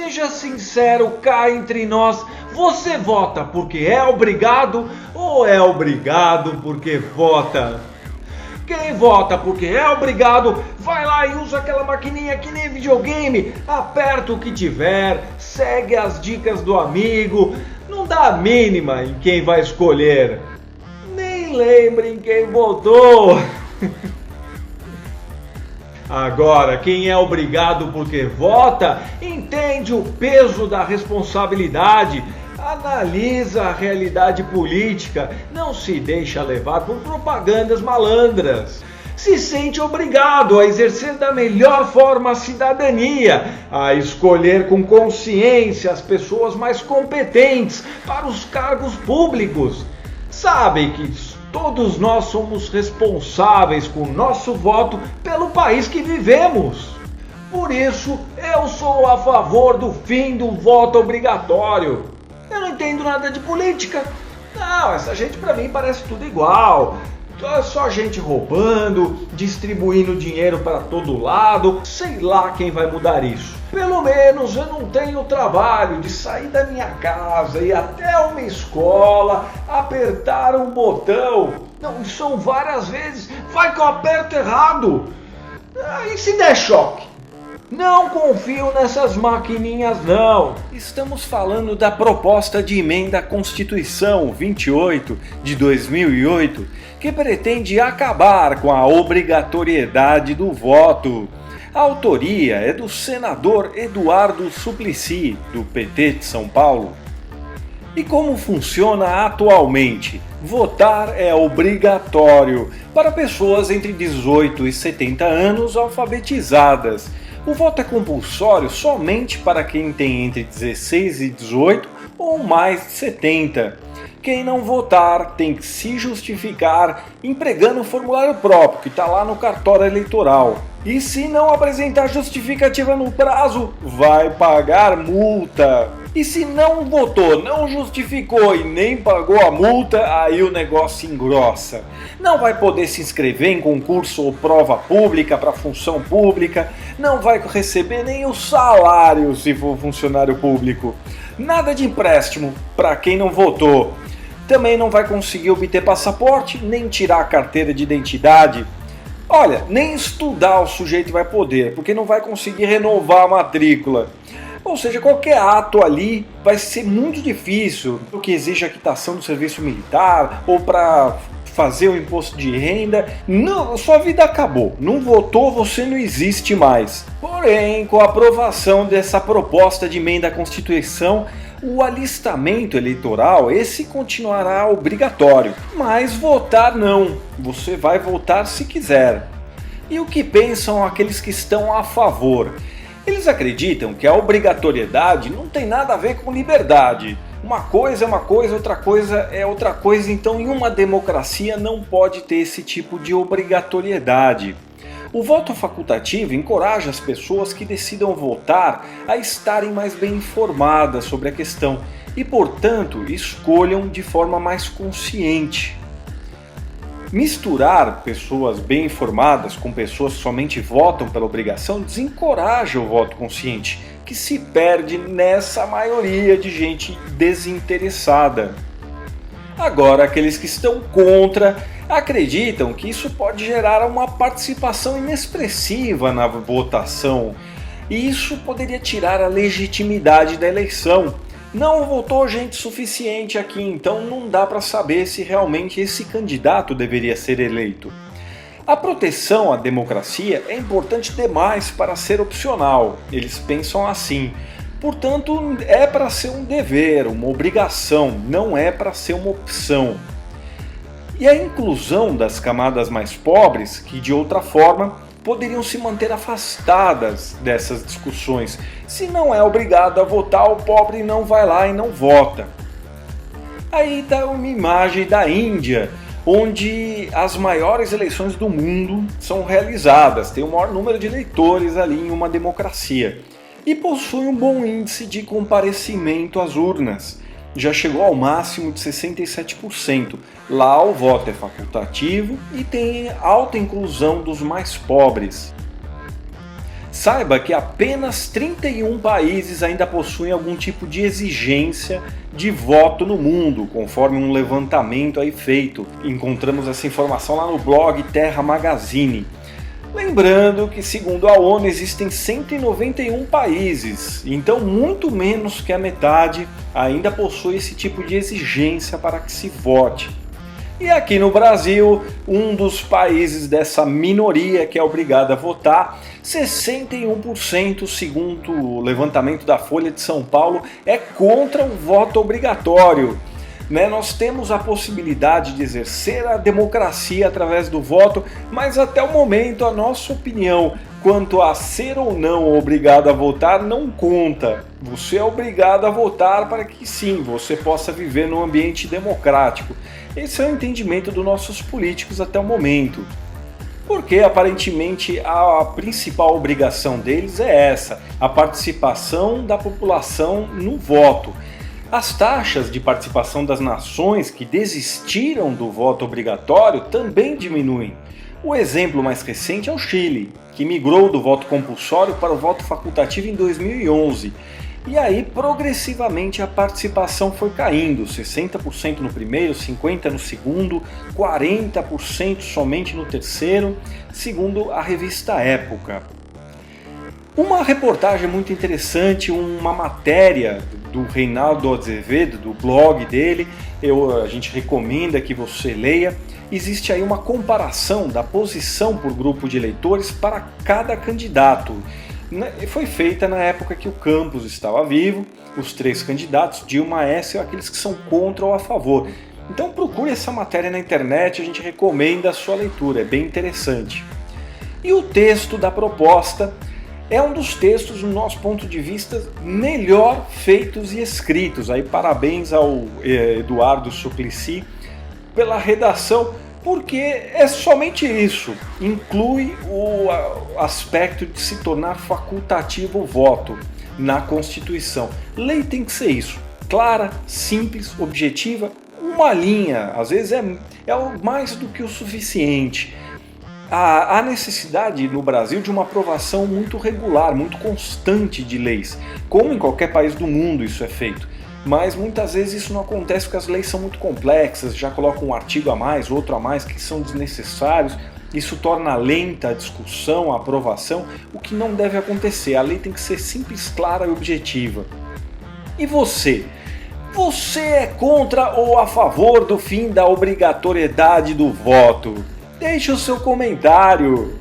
Seja sincero cá entre nós, você vota porque é obrigado ou é obrigado porque vota? Quem vota porque é obrigado, vai lá e usa aquela maquininha que nem videogame, aperta o que tiver, segue as dicas do amigo, não dá a mínima em quem vai escolher. Nem lembre em quem votou. Agora, quem é obrigado porque vota, entende o peso da responsabilidade, analisa a realidade política, não se deixa levar por propagandas malandras. Se sente obrigado a exercer da melhor forma a cidadania, a escolher com consciência as pessoas mais competentes para os cargos públicos. Sabe que todos nós somos responsáveis com o nosso voto pelo país que vivemos. Por isso, eu sou a favor do fim do voto obrigatório. Eu não entendo nada de política. Não, essa gente pra mim parece tudo igual. É só gente roubando, distribuindo dinheiro para todo lado. Sei lá quem vai mudar isso. Pelo menos eu não tenho o trabalho de sair da minha casa e ir até uma escola, apertar um botão. Não, são várias vezes. Vai que eu aperto errado. E se der choque? Não confio nessas maquininhas não. Estamos falando da proposta de emenda à Constituição 28 de 2008, que pretende acabar com a obrigatoriedade do voto. A autoria é do senador Eduardo Suplicy, do PT de São Paulo. E como funciona atualmente? Votar é obrigatório para pessoas entre 18 e 70 anos alfabetizadas. O voto é compulsório somente para quem tem entre 16 e 18 ou mais de 70. Quem não votar tem que se justificar empregando o formulário próprio que está lá no cartório eleitoral. E se não apresentar justificativa no prazo, vai pagar multa. E se não votou, não justificou e nem pagou a multa, aí o negócio engrossa. Não vai poder se inscrever em concurso ou prova pública para função pública, não vai receber nem o salário se for funcionário público. Nada de empréstimo para quem não votou. Também não vai conseguir obter passaporte, nem tirar a carteira de identidade. Olha, nem estudar o sujeito vai poder, porque não vai conseguir renovar a matrícula. Ou seja, qualquer ato ali vai ser muito difícil, o que exige a quitação do serviço militar ou para fazer o imposto de renda. Não, sua vida acabou. Não votou, você não existe mais. Porém, com a aprovação dessa proposta de emenda à Constituição, o alistamento eleitoral, esse continuará obrigatório, mas votar não. Você vai votar se quiser. E o que pensam aqueles que estão a favor? Eles acreditam que a obrigatoriedade não tem nada a ver com liberdade. Uma coisa é uma coisa, outra coisa é outra coisa, então em uma democracia não pode ter esse tipo de obrigatoriedade. O voto facultativo encoraja as pessoas que decidam votar a estarem mais bem informadas sobre a questão e, portanto, escolham de forma mais consciente. Misturar pessoas bem informadas com pessoas que somente votam pela obrigação desencoraja o voto consciente, que se perde nessa maioria de gente desinteressada. Agora, aqueles que estão contra acreditam que isso pode gerar uma participação inexpressiva na votação e isso poderia tirar a legitimidade da eleição. Não votou gente suficiente aqui, então não dá para saber se realmente esse candidato deveria ser eleito. A proteção à democracia é importante demais para ser opcional, eles pensam assim. Portanto, é para ser um dever, uma obrigação, não é para ser uma opção. E a inclusão das camadas mais pobres, que de outra forma poderiam se manter afastadas dessas discussões. Se não é obrigado a votar, o pobre não vai lá e não vota. Aí dá uma imagem da Índia, onde as maiores eleições do mundo são realizadas, tem o maior número de eleitores ali em uma democracia e possui um bom índice de comparecimento às urnas. Já chegou ao máximo de 67%. Lá o voto é facultativo e tem alta inclusão dos mais pobres. Saiba que apenas 31 países ainda possuem algum tipo de exigência de voto no mundo, conforme um levantamento aí feito. Encontramos essa informação lá no blog Terra Magazine. Lembrando que, segundo a ONU, existem 191 países, então muito menos que a metade ainda possui esse tipo de exigência para que se vote. E aqui no Brasil, um dos países dessa minoria que é obrigada a votar, 61%, segundo o levantamento da Folha de São Paulo, é contra o voto obrigatório. Nós temos a possibilidade de exercer a democracia através do voto, mas até o momento a nossa opinião quanto a ser ou não obrigado a votar não conta. Você é obrigado a votar para que sim, você possa viver num ambiente democrático. Esse é o entendimento dos nossos políticos até o momento. Porque aparentemente a principal obrigação deles é essa, a participação da população no voto. As taxas de participação das nações que desistiram do voto obrigatório também diminuem. O exemplo mais recente é o Chile, que migrou do voto compulsório para o voto facultativo em 2011. E aí, progressivamente, a participação foi caindo, 60% no primeiro, 50% no segundo, 40% somente no terceiro, segundo a revista Época. Uma reportagem muito interessante, uma matéria do Reinaldo Azevedo, do blog dele, a gente recomenda que você leia. Existe aí uma comparação da posição por grupo de eleitores para cada candidato. Foi feita na época que o Campos estava vivo, os 3 candidatos, Dilma, Aécio, aqueles que são contra ou a favor. Então procure essa matéria na internet, a gente recomenda a sua leitura, é bem interessante. E o texto da proposta é um dos textos, do nosso ponto de vista, melhor feitos e escritos. Aí parabéns ao Eduardo Suplicy pela redação, porque é somente isso, inclui o aspecto de se tornar facultativo o voto na Constituição. Lei tem que ser isso, clara, simples, objetiva, uma linha, às vezes é mais do que o suficiente. Há necessidade no Brasil de uma aprovação muito regular, muito constante de leis, como em qualquer país do mundo isso é feito. Mas muitas vezes isso não acontece porque as leis são muito complexas, já colocam um artigo a mais, outro a mais, que são desnecessários. Isso torna lenta a discussão, a aprovação, o que não deve acontecer. A lei tem que ser simples, clara e objetiva. E você? Você é contra ou a favor do fim da obrigatoriedade do voto? Deixe o seu comentário.